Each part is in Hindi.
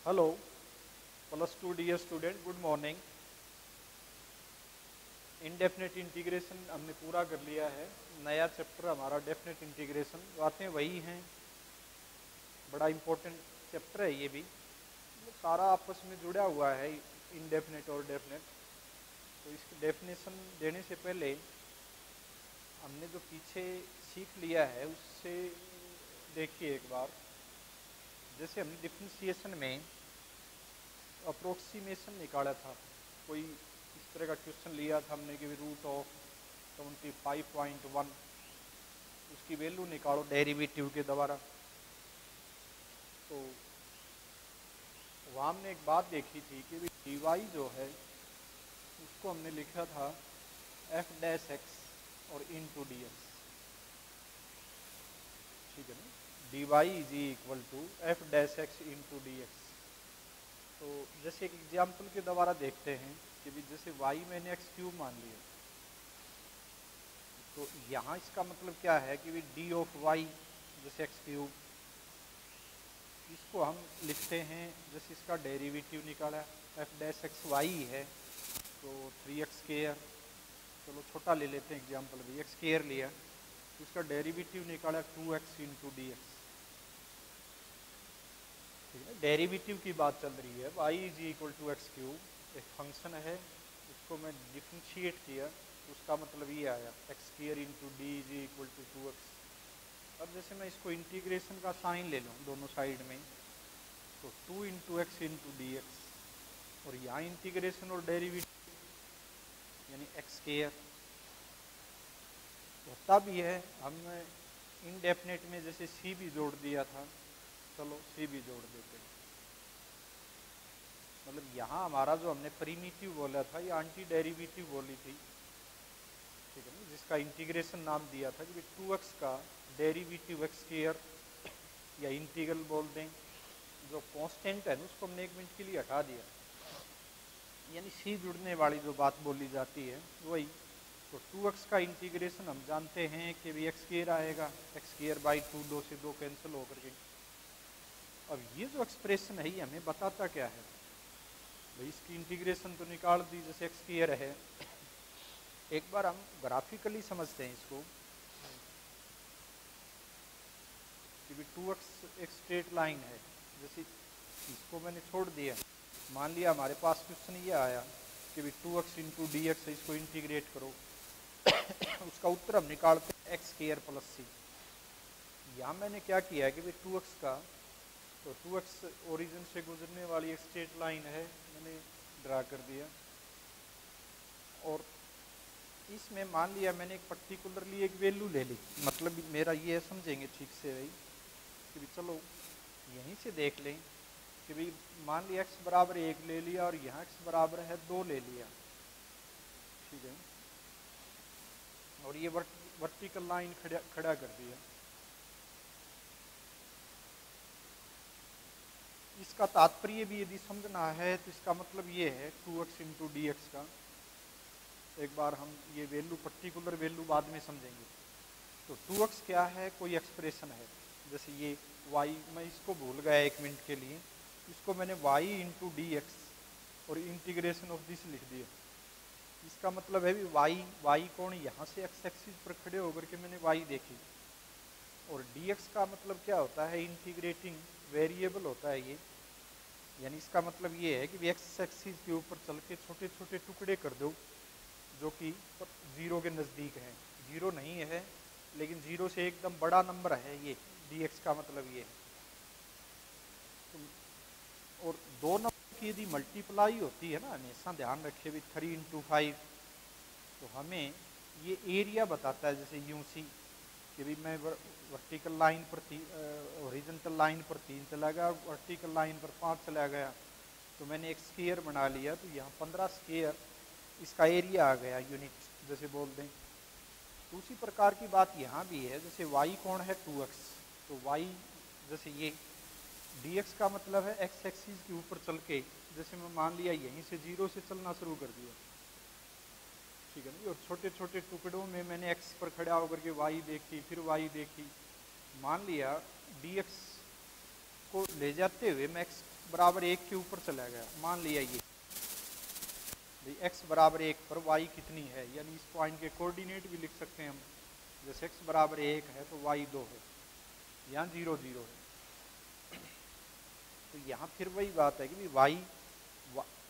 Hello plus two dear student, good morning. Indefinite integration हमने पूरा कर लिया है। नया चैप्टर हमारा डेफिनेट इंटीग्रेशन। बातें वही हैं, बड़ा इम्पोर्टेंट चैप्टर है ये भी। सारा आपस में जुड़ा हुआ है, इनडेफिनेट और डेफिनेट। तो इसकी डेफिनेशन देने से पहले हमने जो पीछे सीख लिया है उससे देखिए एक बार। जैसे हमने डिफरेंशिएशन में अप्रोक्सीमेशन निकाला था, कोई इस तरह का क्वेश्चन लिया था हमने कि रूट ऑफ 25.1 उसकी वैल्यू निकालो डेरिवेटिव के द्वारा। तो वहाँ हमने एक बात देखी थी कि डी वाई जो है उसको हमने लिखा था एफ डैश एक्स और इंटू डी एक्स, ठीक है ना। D y is equal to f dash x into d x. तो जैसे एक एग्जाम्पल के द्वारा देखते हैं कि भी जैसे y मैंने एक्स क्यूब मान लिया, तो यहाँ इसका मतलब क्या है कि भी डी ऑफ वाई जैसे एक्स क्यूब, इसको हम लिखते हैं जैसे इसका डेरिवेटिव निकाला एफ डैश एक्स वाई है तो 3x स्क्वायर, चलो छोटा ले लेते हैं एग्जाम्पल भी, एक्स स्क्वायर लिया तो इसका डेरिवेटिव निकाला 2x इंटू डी एक्स, ठीक है। डेरिवेटिव की बात चल रही है, y is equal to x cube, एक फंक्शन है उसको मैं डिफ्रेंशिएट किया तो उसका मतलब ये आया x square into d is equal to 2x। अब जैसे मैं इसको इंटीग्रेशन का साइन ले लूँ दोनों साइड में, तो 2 into x into d x, और यहाँ इंटीग्रेशन और डेरिवेटिव यानी एक्स स्क्वायर होता भी है। हमने इनडेफिनेट में जैसे सी भी जोड़ दिया था, चलो सी भी जोड़ देते हैं। मतलब यहाँ हमारा जो हमने प्रीमिटिव बोला था या एंटी डेरिवेटिव बोली थी, ठीक है ना, जिसका इंटीग्रेशन नाम दिया था कि 2x का डेरिवेटिव एक्स स्क्वायर या इंटीग्रल बोल दें, जो कांस्टेंट है ना उसको हमने 1 मिनट के लिए हटा दिया, यानी सी जुड़ने वाली जो बात बोली जाती है वही। तो 2x का इंटीग्रेशन हम जानते हैं कि भी एक्स स्क्वायर आएगा, एक्स स्क्वायर बाई 2, 2 से 2 कैंसिल होकर के। अब ये जो एक्सप्रेशन है ये हमें बताता क्या है भाई, इसकी इंटीग्रेशन तो निकाल दी जैसे एक्स स्क्वायर है। एक बार हम ग्राफिकली समझते हैं इसको कि 2x एक स्ट्रेट लाइन है, जैसे इसको मैंने छोड़ दिया, मान लिया हमारे पास क्वेश्चन ये आया कि 2x इंटू डी एक्स, इसको इंटीग्रेट करो उसका उत्तर हम निकालते हैं एक्स स्क्वायर प्लस सी। यहाँ मैंने क्या किया है कि 2x का, तो 2x ओरिजिन से गुजरने वाली एक स्ट्रेट लाइन है, मैंने ड्रा कर दिया, और इसमें मान लिया मैंने एक पर्टिकुलरली एक वैल्यू ले ली। मतलब मेरा ये समझेंगे ठीक से भाई कि भी चलो यहीं से देख लें कि भाई मान लिया x बराबर 1 ले लिया और यहाँ x बराबर है 2 ले लिया, ठीक है, और ये वर्टिकल लाइन खड़ा कर दिया। इसका तात्पर्य भी यदि समझना है तो इसका मतलब ये है 2x इंटू डी एक्स का, एक बार हम ये वैल्यू पर्टिकुलर वैल्यू बाद में समझेंगे। तो 2x क्या है, कोई एक्सप्रेशन है, जैसे ये y, मैं इसको भूल गया 1 मिनट के लिए, इसको मैंने y इंटू डी एक्स और इंटीग्रेशन ऑफ दिस लिख दिया। इसका मतलब है भी y कोण यहाँ से x एक्सिस पर खड़े होकर के मैंने y देखी, और dx का मतलब क्या होता है, इंटीग्रेटिंग वेरिएबल होता है ये, यानी इसका मतलब ये है कि x एक्सिस के ऊपर चल के छोटे छोटे टुकड़े कर दो जो कि 0 के नज़दीक हैं। 0 नहीं है लेकिन 0 से एकदम बड़ा नंबर है ये, dx का मतलब ये है। और 2 नंबर की यदि मल्टीप्लाई होती है ना, हमेशा ध्यान रखिए भी 3 इंटू 5, तो हमें ये एरिया बताता है। जैसे यूं सी कि भी मैं वर्टिकल लाइन पर हॉरिजॉन्टल लाइन पर 3 चला गया और वर्टिकल लाइन पर 5 चला गया, तो मैंने एक स्क्वायर बना लिया, तो यहाँ 15 स्क्वायर इसका एरिया आ गया, यूनिट जैसे बोल दें। तो उसी प्रकार की बात यहाँ भी है, जैसे y कोण है 2x, तो y जैसे ये dx का मतलब है x एक्सिस के ऊपर चल के, जैसे मैं मान लिया यहीं से 0 से चलना शुरू कर दिया, ठीक है ना, और छोटे छोटे टुकड़ों में मैंने x पर खड़ा होकर के y देखी, फिर y देखी, मान लिया dx को ले जाते हुए मैं बराबर 1 के ऊपर चला गया, मान लिया ये भाई x बराबर 1 पर y कितनी है, यानी इस पॉइंट के कोऑर्डिनेट भी लिख सकते हैं हम। जैसे x बराबर 1 है तो y 2 है, यहाँ 0 0 है। तो यहाँ फिर वही बात है कि भाई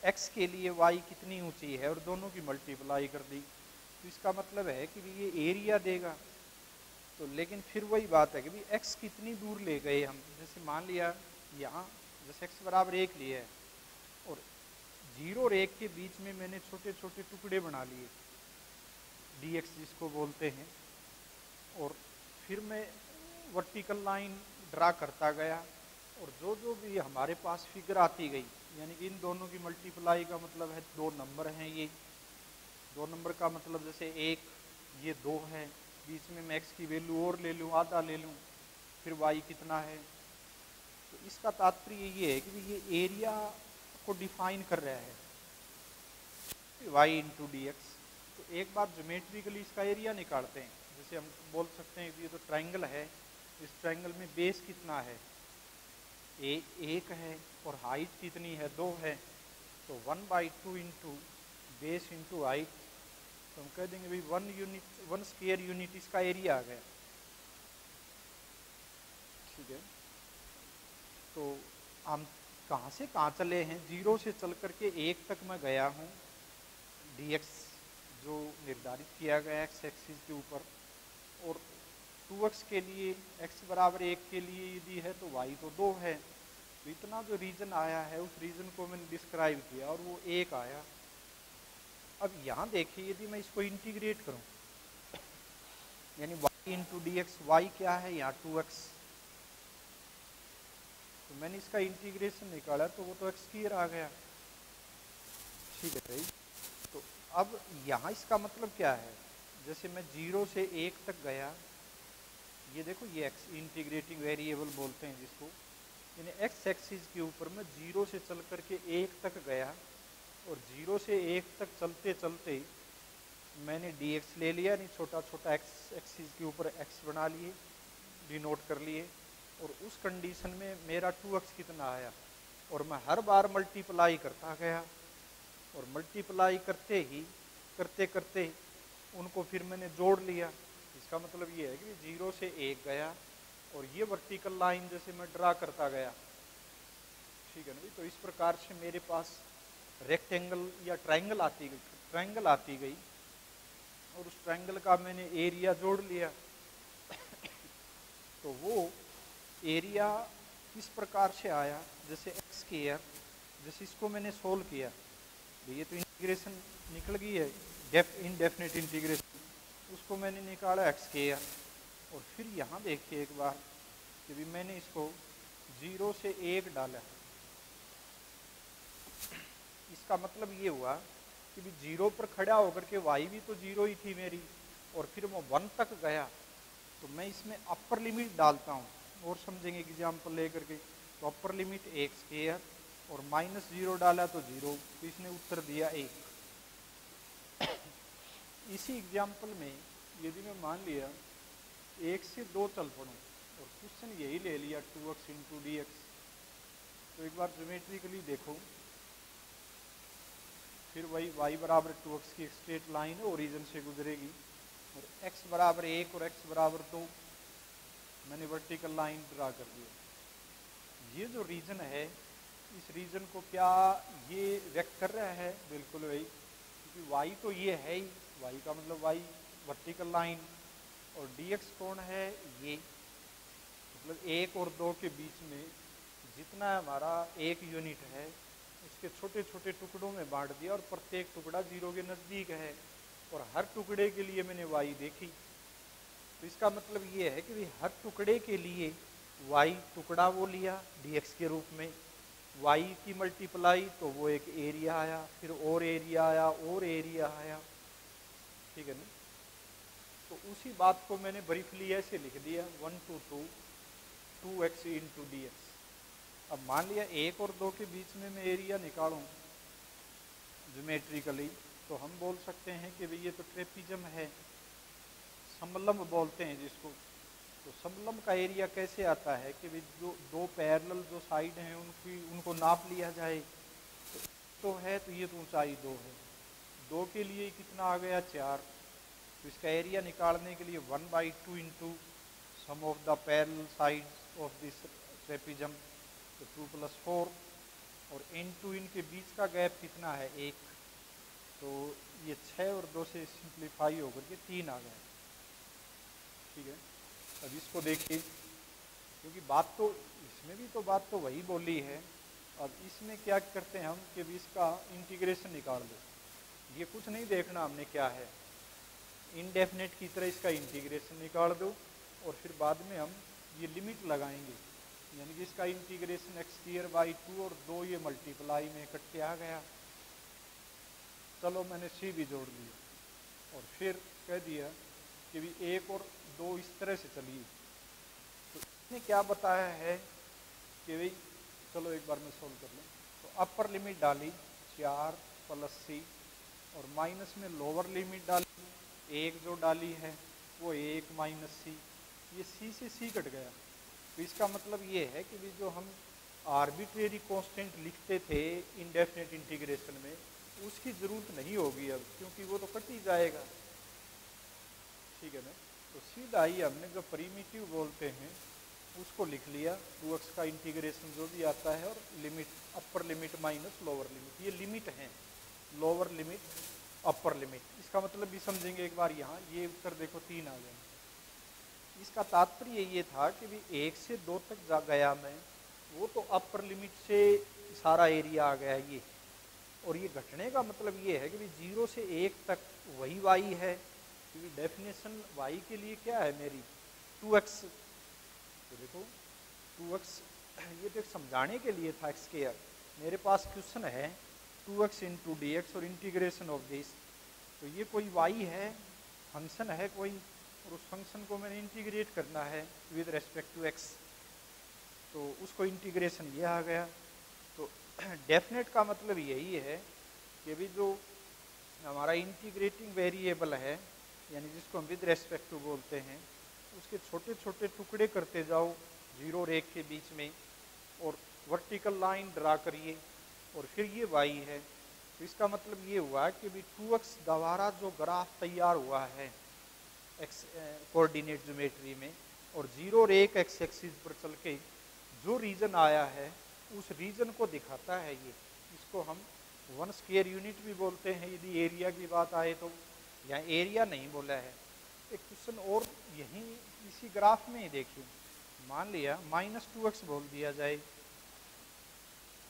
x के लिए y कितनी ऊंची है और दोनों की मल्टीप्लाई कर दी, तो इसका मतलब है कि ये एरिया देगा। तो लेकिन फिर वही बात है कि भाई x कितनी दूर ले गए हम। जैसे मान लिया यहाँ जैसे x बराबर 1 लिया है और 0 और 1 के बीच में मैंने छोटे छोटे टुकड़े बना लिए, dx जिसको बोलते हैं, और फिर मैं वर्टिकल लाइन ड्रा करता गया और जो जो भी हमारे पास फिगर आती गई, यानी कि इन दोनों की मल्टीप्लाई का मतलब है 2 नंबर हैं, ये 2 नंबर का मतलब जैसे 1 ये 2 है, बीच में मैं x की वैल्यू और ले लूँ, आधा ले लूँ, फिर y कितना है। तो इसका तात्पर्य ये है कि ये एरिया को डिफाइन कर रहा है y इंटू डी एक्स। तो एक बार ज्योमेट्रिकली इसका एरिया निकालते हैं। जैसे हम बोल सकते हैं कि ये तो ट्रायंगल है, इस ट्रायंगल में बेस कितना है, 1 है, और हाइट कितनी है, 2 है, तो 1/2 इंटू बेस इंटू हाइट, तो हम कह देंगे भाई 1 स्क्वायर यूनिट इसका एरिया आ गया। ठीक है, तो हम कहाँ से कहाँ चले हैं, 0 से चल करके 1 तक मैं गया हूँ, dx जो निर्धारित किया गया x एक्सिस के ऊपर, और 2x के लिए x बराबर 1 के लिए यदि है तो y तो 2 है। तो इतना जो रीजन आया है उस रीजन को मैंने डिस्क्राइब किया और वो 1 आया। अब यहाँ देखिए यदि मैं इसको इंटीग्रेट करूँ, यानी y into d x, y क्या है यहाँ 2x, तो मैंने इसका इंटीग्रेशन निकाला तो वो तो x स्क्वायर आ गया। ठीक है भाई, तो अब यहाँ इसका मतलब क्या है, जैसे मैं 0 से 1 तक गया, ये देखो ये x इंटीग्रेटिंग वेरिएबल बोलते हैं जिसको, यानी x एक्सिस के ऊपर मैं 0 से चल करके 1 तक गया और 0 से 1 तक चलते चलते मैंने dx ले लिया, यानी छोटा छोटा x एक्सिस के ऊपर x बना लिए, डिनोट कर लिए, और उस कंडीशन में मेरा 2x कितना आया, और मैं हर बार मल्टीप्लाई करता गया, और मल्टीप्लाई करते ही करते करते उनको फिर मैंने जोड़ लिया। इसका मतलब ये है कि 0 से 1 गया और ये वर्टिकल लाइन जैसे मैं ड्रा करता गया, ठीक है ना, तो इस प्रकार से मेरे पास रेक्टेंगल या ट्रायंगल आती गई और उस ट्रायंगल का मैंने एरिया जोड़ लिया। तो वो एरिया किस प्रकार से आया, जैसे x स्क्वायर, जैसे इसको मैंने सोल्व किया, ये तो इंटीग्रेशन निकल गई है, इनडेफिनेट इंटीग्रेशन, उसको मैंने निकाला x स्क्वायर, और फिर यहाँ देखिए एक बार कि भी मैंने इसको 0 से 1 डाला, इसका मतलब ये हुआ कि भी 0 पर खड़ा होकर के y भी तो 0 ही थी मेरी, और फिर मैं 1 तक गया, तो मैं इसमें अपर लिमिट डालता हूँ और समझेंगे एग्जाम्पल लेकर के। तो अपर लिमिट 1 स्क्वायर और -0 डाला तो 0, तो इसने उत्तर दिया 1। इसी एग्जाम्पल में यदि मैं मान लिया 1 से 2 चल पड़ूँ और क्वेश्चन यही ले लिया 2x इंटू डी एक्स, तो एक बार ज्योमेट्रिकली देखो, फिर वही y बराबर 2x की स्ट्रेट लाइन ओरिजिन से गुजरेगी, और x बराबर 1 और x बराबर 2 मैंने वर्टिकल लाइन ड्रा कर दिया। ये जो रीजन है, इस रीजन को क्या ये व्यक्त कर रहा है, बिल्कुल वही, क्योंकि y तो ये है ही, y का मतलब y वर्टिकल लाइन, और dx कौन है, ये मतलब 1 और 2 के बीच में जितना हमारा 1 यूनिट है उसके छोटे छोटे टुकड़ों में बांट दिया, और प्रत्येक टुकड़ा 0 के नज़दीक है, और हर टुकड़े के लिए मैंने y देखी। तो इसका मतलब ये है कि हर टुकड़े के लिए y टुकड़ा वो लिया dx के रूप में, y की मल्टीप्लाई तो वो एक एरिया आया, फिर और एरिया आया और एरिया आया, ठीक है ना। तो उसी बात को मैंने ब्रीफली ऐसे लिख दिया 1 to 2 2x into d x. अब मान लिया 1 और 2 के बीच में मैं एरिया निकालूं ज्योमेट्रिकली, तो हम बोल सकते हैं कि भाई ये तो ट्रेपिज्म है, समलंब बोलते हैं जिसको, तो समलंब का एरिया कैसे आता है कि भाई जो दो पैरेलल जो साइड हैं उनको नाप लिया जाए, तो है तो ये तो ऊंचाई 2 है, 2 के लिए कितना आ गया 4, तो इसका एरिया निकालने के लिए 1/2 into sum of the parallel sides of this trapezium, तो 2 + 4, और इनटू इनके बीच का गैप कितना है 1, तो ये 6 और 2 से सिंप्लीफाई होकर के 3 आ गया। ठीक है, अब इसको देखिए, क्योंकि बात तो इसमें भी तो बात तो वही बोली है। अब इसमें क्या करते हैं हम कि भी इसका इंटीग्रेशन निकाल दो, ये कुछ नहीं देखना हमने क्या है, इनडेफिनेट की तरह इसका इंटीग्रेशन निकाल दो, और फिर बाद में हम ये लिमिट लगाएंगे, यानी कि इसका इंटीग्रेशन x² और 2 ये मल्टीप्लाई में कट के आ गया। चलो मैंने c भी जोड़ लिया, और फिर कह दिया कि भी 1 और 2 इस तरह से चलिए। तो इसने क्या बताया है कि भाई चलो एक बार मैं सोल्व कर लूँ, तो अपर लिमिट डाली 4 + c, और माइनस में लोअर लिमिट डाली 1 जो डाली है वो 1 - c, ये c से c कट गया। तो इसका मतलब ये है कि भी जो हम आर्बिट्रेरी कांस्टेंट लिखते थे इनडेफिनेट इंटीग्रेशन में, उसकी ज़रूरत नहीं होगी अब, क्योंकि वो तो कट ही जाएगा। ठीक है ना, तो सीधा ही हमने जो प्रीमिटिव बोलते हैं उसको लिख लिया, 2x का इंटीग्रेशन जो भी आता है, और limit upper limit minus lower limit, ये लिमिट है, लोअर लिमिट अपर लिमिट। इसका मतलब भी समझेंगे एक बार, यहाँ ये उत्तर देखो 3 आ गया। इसका तात्पर्य ये था कि भी 1 से 2 तक जा गया मैं, वो तो अपर लिमिट से सारा एरिया आ गया ये, और ये घटने का मतलब ये है कि भी 0 से 1 तक वही y है, क्योंकि डेफिनेशन y के लिए क्या है मेरी 2x, तो देखो 2x ये तो समझाने के लिए था x², मेरे पास क्वेश्चन है 2x × dx और इंटीग्रेशन ऑफ दिस, तो ये कोई y है, फंक्शन है कोई, और उस फंक्शन को मैंने इंटीग्रेट करना है विद रेस्पेक्ट टू x, तो उसको इंटीग्रेशन ये आ गया। तो डेफिनेट का मतलब यही है कि भी जो हमारा इंटीग्रेटिंग वेरिएबल है, यानी जिसको हम विद रेस्पेक्ट टू बोलते हैं, उसके छोटे छोटे टुकड़े करते जाओ 0 रेख के बीच में, और वर्टिकल लाइन ड्रा करिए, और फिर ये y है। तो इसका मतलब ये हुआ कि भी 2x द्वारा जो ग्राफ तैयार हुआ है x कोऑर्डिनेट ज्योमेट्री में, और 0 रेख x एक्सिस पर चल के जो रीजन आया है उस रीजन को दिखाता है ये। इसको हम 1 स्क्वायर यूनिट भी बोलते हैं यदि एरिया की बात आए तो, यहाँ एरिया नहीं बोला है। एक क्वेश्चन और यहीं इसी ग्राफ में ही देखिए, मान लिया -2x बोल दिया जाए,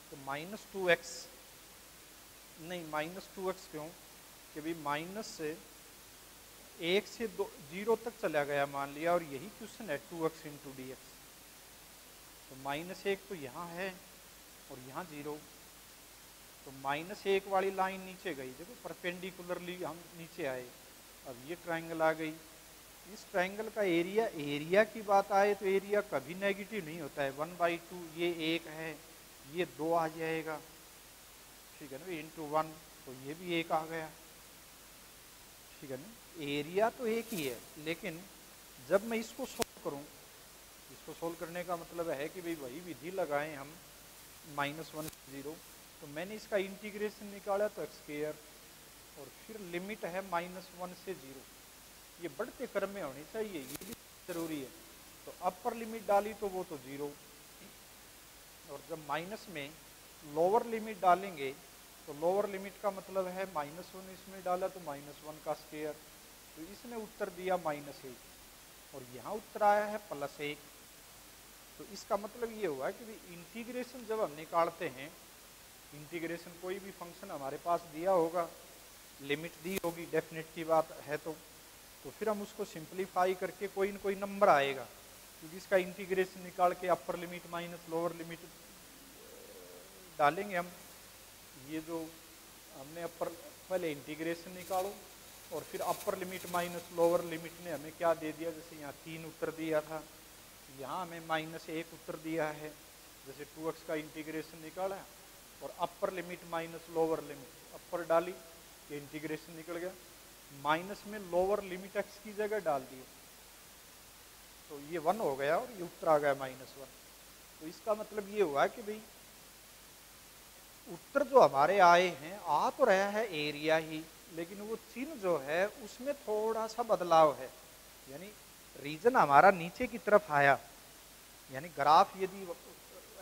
तो -2x नहीं, -2x क्यों, कि भाई माइनस से 1 से 0 तक चला गया मान लिया, और यही क्वेश्चन है 2x × dx, तो -1 तो यहाँ है और यहाँ 0, तो -1 वाली लाइन नीचे गई, देखो परपेंडिकुलरली हम नीचे आए, अब ये ट्रायंगल आ गई। इस ट्रायंगल का एरिया की बात आए तो एरिया कभी नेगेटिव नहीं होता है, 1/2, ये 1 है, ये 2 आ जाएगा, ठीक है ना, × 1, तो ये भी 1 आ गया, ठीक है ना। एरिया तो एक ही है, लेकिन जब मैं इसको सोल्व करूं, इसको सोल्व करने का मतलब है कि भाई वही विधि लगाएं हम -1 से 0, तो मैंने इसका इंटीग्रेशन निकाला तो x², और फिर लिमिट है -1 से 0, ये बढ़ते क्रम में होनी चाहिए, ये भी जरूरी है। तो अपर लिमिट डाली तो वो तो 0, और जब माइनस में लोअर लिमिट डालेंगे तो लोअर लिमिट का मतलब है -1, इसमें डाला तो -1 का स्क्वायर, तो इसने उत्तर दिया -1, और यहाँ उत्तर आया है +1। तो इसका मतलब ये हुआ कि इंटीग्रेशन जब हम निकालते हैं, इंटीग्रेशन कोई भी फंक्शन हमारे पास दिया होगा, लिमिट दी होगी, डेफिनेट की बात है तो फिर हम उसको सिंप्लीफाई करके कोई न कोई नंबर आएगा, क्योंकि इसका इंटीग्रेशन निकाल के upper limit minus lower limit डालेंगे हम। ये जो हमने अपर पहले इंटीग्रेशन निकालो, और फिर upper limit minus lower limit ने हमें क्या दे दिया, जैसे यहाँ 3 उत्तर दिया था, यहाँ हमें -1 उत्तर दिया है, जैसे 2x का इंटीग्रेशन निकाला, और upper limit minus lower limit upper डाली, ये इंटीग्रेशन निकल गया, माइनस में लोअर लिमिट x की जगह डाल दी, तो ये 1 हो गया और ये उत्तर आ गया -1। तो इसका मतलब ये हुआ कि भाई उत्तर जो हमारे आए हैं, आ तो रहा है एरिया ही, लेकिन वो चिन्ह जो है उसमें थोड़ा सा बदलाव है। यानी रीजन हमारा नीचे की तरफ आया, यानी ग्राफ यदि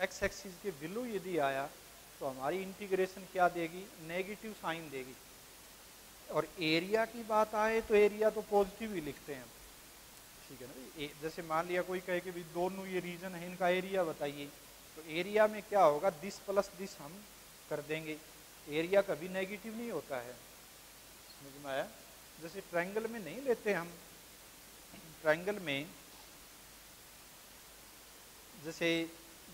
एक्स एक्सिस के बिलो यदि आया तो हमारी इंटीग्रेशन क्या देगी, नेगेटिव साइन देगी। और एरिया की बात आए तो एरिया तो पॉजिटिव ही लिखते हैं, ठीक है ना। जैसे मान लिया कोई कहे कि भाई दोनों ये रीजन है, इनका एरिया बताइए, तो एरिया में क्या होगा, दिस प्लस दिस हम कर देंगे। एरिया कभी नेगेटिव नहीं होता है, समझ में आया। जैसे ट्रायंगल में नहीं लेते हम, ट्रायंगल में जैसे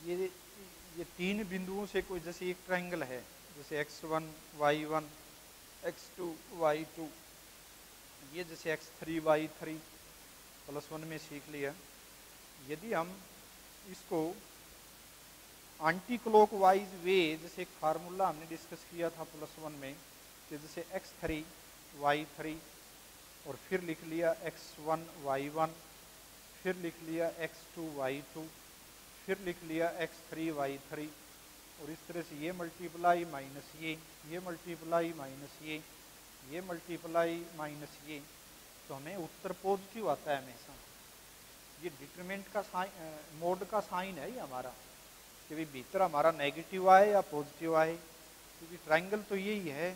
ये 3 बिंदुओं से कोई, जैसे एक ट्रायंगल है, जैसे x1 y1 x2 y2, ये जैसे x3 y3 +1 में सीख लिया। यदि हम इसको एंटी क्लॉकवाइज वे, जैसे एक फार्मूला हमने डिस्कस किया था +1 में, कि जैसे x3 y3 और फिर लिख लिया x1 y1, फिर लिख लिया x2 y2, फिर लिख लिया x3 y3, और इस तरह से ये मल्टीप्लाई माइनस ये मल्टीप्लाई माइनस ये मल्टीप्लाई माइनस ये, तो हमें उत्तर पॉजिटिव आता है हमेशा। ये डिटरमिनेंट का साइन, मोड का साइन है ये हमारा, कि भाई भीतर हमारा नेगेटिव आए या पॉजिटिव आए, क्योंकि ट्रायंगल तो यही है,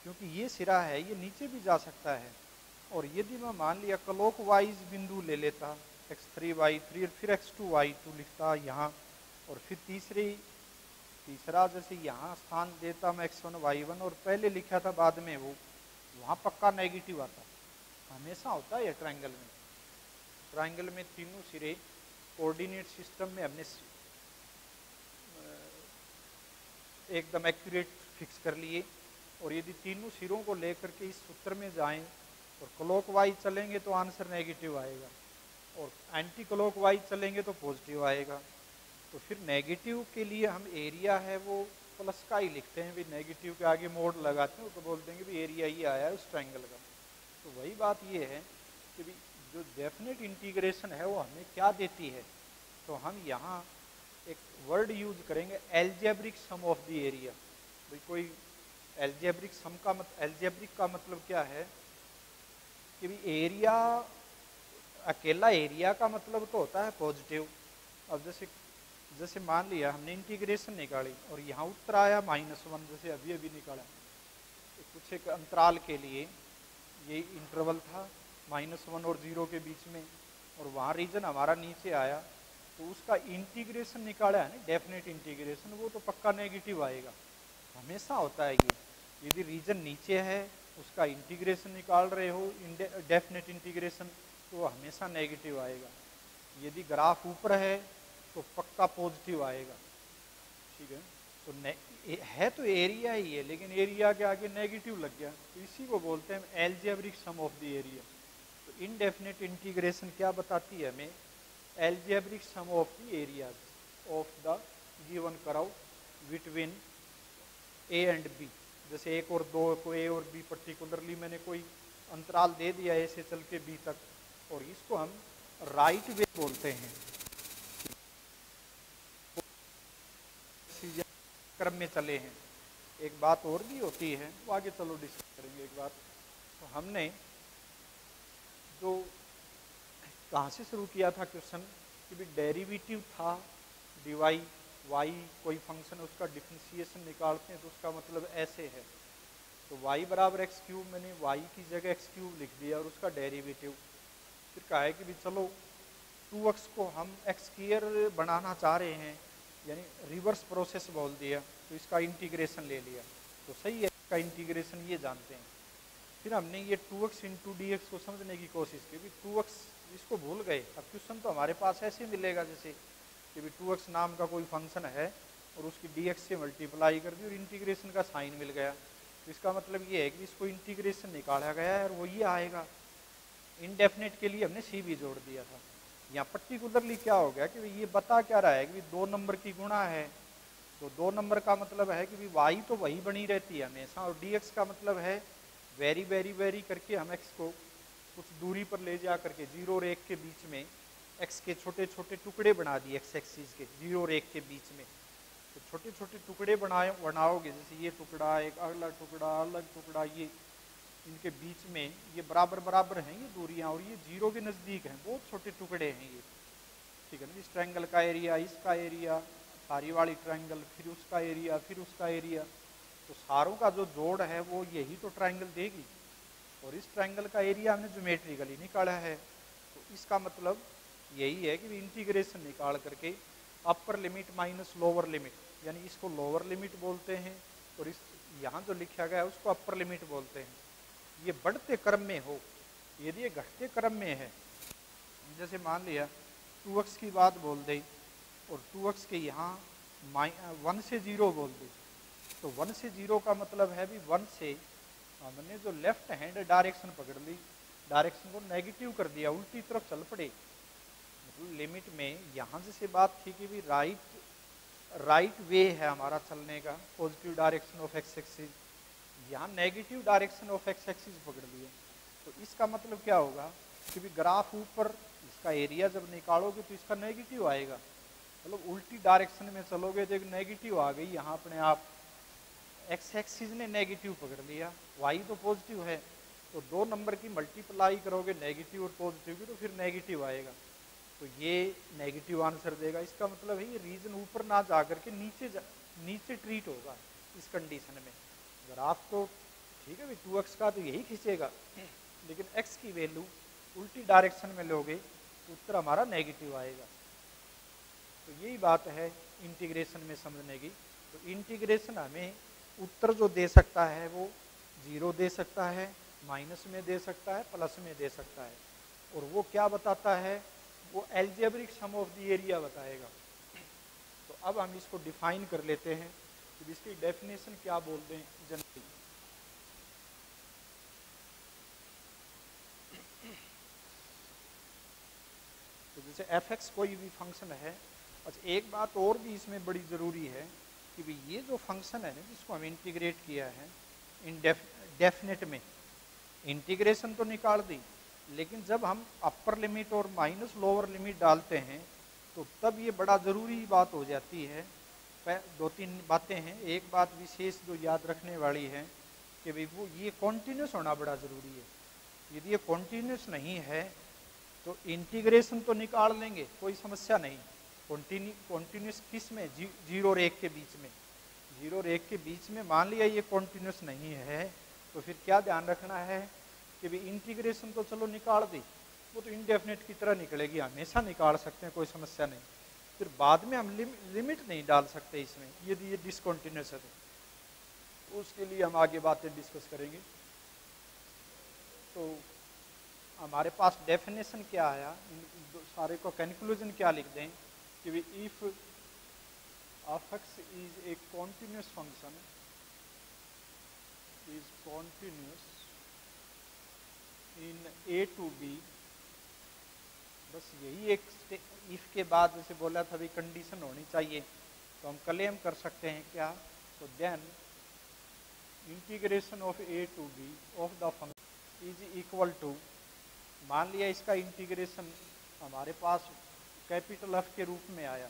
क्योंकि ये सिरा है, ये नीचे भी जा सकता है। और यदि मैं मान लिया क्लॉकवाइज बिंदु ले लेता, x3 y3 और फिर x2 y2 लिखता यहाँ, और फिर तीसरा जैसे यहाँ स्थान देता मैं x1 y1, और पहले लिखा था बाद में वो, वहाँ पक्का नेगेटिव आता, हमेशा होता है ट्रायंगल में। ट्रायंगल में तीनों सिरे कोऑर्डिनेट सिस्टम में हमने एकदम एक्यूरेट फिक्स कर लिए, और यदि तीनों सिरों को लेकर के इस सूत्र में जाएं और क्लॉकवाइज चलेंगे तो आंसर नेगेटिव आएगा, और एंटी क्लॉकवाइज चलेंगे तो पॉजिटिव आएगा। तो फिर नेगेटिव के लिए हम एरिया है वो प्लस का ही लिखते हैं, भी नेगेटिव के आगे मोड लगाते हैं तो बोल देंगे भी एरिया ही आया है उस ट्रायंगल का। तो वही बात ये है कि भी जो डेफिनेट इंटीग्रेशन है वो हमें क्या देती है, तो हम यहाँ एक वर्ड यूज करेंगे, algebraic sum of the area. भाई कोई एल्जेब्रिक सम का एल्जेब्रिक का मतलब क्या है कि भी एरिया, अकेला एरिया का मतलब तो होता है पॉजिटिव। अब जैसे मान लिया हमने इंटीग्रेशन निकाली और यहाँ उत्तर आया -1, जैसे अभी अभी निकाला, कुछ एक अंतराल के लिए ये इंटरवल था -1 और 0 के बीच में, और वहाँ रीजन हमारा नीचे आया, तो उसका इंटीग्रेशन निकाला है ना, डेफिनेट इंटीग्रेशन, वो तो पक्का नेगेटिव आएगा, हमेशा होता है ये। यदि रीजन नीचे है उसका इंटीग्रेशन निकाल रहे हो, डेफिनेट इंटीग्रेशन, तो वो हमेशा नेगेटिव आएगा। यदि ग्राफ ऊपर है तो पक्का पॉजिटिव आएगा, ठीक है। तो है तो एरिया ही है, लेकिन एरिया के आगे नेगेटिव लग गया, तो इसी को बोलते हैं algebraic sum of the area. तो इनडेफिनेट इंटीग्रेशन क्या बताती है हमें, algebraic sum of the areas of the given curve between a and b. जैसे 1 और 2 को ए और बी पर्टिकुलरली मैंने कोई अंतराल दे दिया ए से चल के बी तक, और इसको हम राइट वे बोलते हैं, क्रम में चले हैं। एक बात और भी होती है, वो आगे चलो डिस्कस करेंगे एक बात। तो हमने जो कहाँ से शुरू किया था क्वेश्चन, कि भी डेरिवेटिव था dy y, कोई फंक्शन है उसका डिफरेंशिएशन निकालते हैं तो उसका मतलब ऐसे है, तो y बराबर x3, मैंने y की जगह x3 लिख दिया और उसका डेरिवेटिव। फिर कहा है कि भी चलो 2x को हम x² बनाना चाह रहे हैं, यानी रिवर्स प्रोसेस बोल दिया, तो इसका इंटीग्रेशन ले लिया, तो सही है, इसका इंटीग्रेशन ये जानते हैं। फिर हमने ये 2x इंटू dx को समझने की कोशिश की, भी 2x इसको भूल गए। अब क्वेश्चन तो हमारे पास ऐसे मिलेगा जैसे कि भी 2x नाम का कोई फंक्शन है और उसकी dx से मल्टीप्लाई कर दी और इंटीग्रेशन का साइन मिल गया, तो इसका मतलब ये है कि इसको इंटीग्रेशन निकाला गया है और वो ये आएगा। इनडेफिनेट के लिए हमने सी भी जोड़ दिया था। यहाँ पर्टिकुलरली क्या हो गया कि ये बता क्या रहा है कि 2 नंबर की गुणा है, तो 2 नंबर का मतलब है कि y तो वही बनी रहती है हमेशा, और dx का मतलब है वेरी वेरी वेरी करके हम x को कुछ दूरी पर ले जा करके 0 और 1 के बीच में एक्स के छोटे छोटे टुकड़े बना दिए एक्स एक्सिस के, 0 और 1 के बीच में। तो छोटे छोटे टुकड़े बनाओगे, जैसे ये टुकड़ा, एक अगला टुकड़ा, अलग टुकड़ा, ये इनके बीच में ये बराबर बराबर हैं ये दूरियां, और ये 0 के नज़दीक हैं, बहुत छोटे टुकड़े हैं ये, ठीक है ना। इस ट्रायंगल का एरिया, इसका एरिया, सारी वाली ट्रायंगल, फिर उसका एरिया, फिर उसका एरिया, तो सारों का जो जोड़ है वो यही तो ट्रायंगल देगी। और इस ट्रायंगल का एरिया हमने ज्योमेट्रिकली निकाला है, तो इसका मतलब यही है कि इंटीग्रेशन निकाल करके upper limit minus lower limit, यानी इसको लोअर लिमिट बोलते हैं और इस यहाँ जो लिखा गया है उसको अपर लिमिट बोलते हैं। ये बढ़ते क्रम में हो, यदि ये घटते क्रम में है, जैसे मान लिया 2x की बात बोल दी और 2x के यहाँ 1 से 0 बोल दी, तो 1 से 0 का मतलब है भी 1 से हमने जो लेफ्ट हैंड डायरेक्शन पकड़ ली, डायरेक्शन को नेगेटिव कर दिया, उल्टी तरफ चल पड़े। मतलब लिमिट में यहाँ जैसे बात थी कि भी राइट वे है हमारा चलने का, positive direction of X axis, यहाँ negative direction of X axis पकड़ लिए। तो इसका मतलब क्या होगा कि भी ग्राफ ऊपर इसका एरिया जब निकालोगे तो इसका नेगेटिव आएगा, मतलब उल्टी डायरेक्शन में चलोगे तो एक नेगेटिव आ गई यहाँ अपने आप, एक्स एक्सिस ने नेगेटिव पकड़ लिया, वाई तो पॉजिटिव है, तो 2 नंबर की मल्टीप्लाई करोगे नेगेटिव और पॉजिटिव की तो फिर नेगेटिव आएगा, तो ये नेगेटिव आंसर देगा। इसका मतलब है ये रीजन ऊपर ना जा करके नीचे ट्रीट होगा इस कंडीशन में। ग्राफ तो ठीक है भाई 2x का तो यही खींचेगा, लेकिन x की वैल्यू उल्टी डायरेक्शन में लोगे तो उत्तर हमारा नेगेटिव आएगा। तो यही बात है इंटीग्रेशन में समझने की। तो इंटीग्रेशन हमें उत्तर जो दे सकता है वो 0 दे सकता है, माइनस में दे सकता है, प्लस में दे सकता है, और वो क्या बताता है, वो algebraic sum of the area बताएगा। तो अब हम इसको डिफाइन कर लेते हैं कि इसकी डेफिनेशन क्या बोलते हैं जनरली। तो जैसे f(x) कोई भी फंक्शन है। अच्छा, एक बात और भी इसमें बड़ी ज़रूरी है कि भी ये जो फंक्शन है ना जिसको हम इंटीग्रेट किया है डेफिनेट में, इंटीग्रेशन तो निकाल दी, लेकिन जब हम अपर लिमिट और माइनस लोअर लिमिट डालते हैं तो तब ये बड़ा ज़रूरी बात हो जाती है। 2-3 बातें हैं। एक बात विशेष जो याद रखने वाली है कि भाई वो ये कॉन्टिन्यूस होना बड़ा ज़रूरी है। यदि ये कॉन्टिन्यूस नहीं है तो इंटीग्रेशन तो निकाल लेंगे, कोई समस्या नहीं। कॉन्टिन्यूस किस में, 0 और 1 के बीच में, 0 और 1 के बीच में मान लिया ये कॉन्टिन्यूस नहीं है तो फिर क्या ध्यान रखना है कि भी इंटीग्रेशन तो चलो निकाल दी, वो तो इनडेफिनेट की तरह निकलेगी, हमेशा निकाल सकते हैं, कोई समस्या नहीं। फिर बाद में हम लिमिट नहीं डाल सकते इसमें यदि ये डिसकॉन्टिन्यूस है तो उसके लिए हम आगे बातें डिस्कस करेंगे। तो हमारे पास डेफिनेशन क्या आया, सारे को कंक्लूजन क्या लिख दें कि भी if f(x) is a continuous function, is continuous in a to b, बस यही एक इफ के बाद जैसे बोला था भी कंडीशन होनी चाहिए, तो हम क्लेम कर सकते हैं क्या, तो then integration of a to b of the function is equal to, मान लिया इसका इंटीग्रेशन हमारे पास कैपिटल F के रूप में आया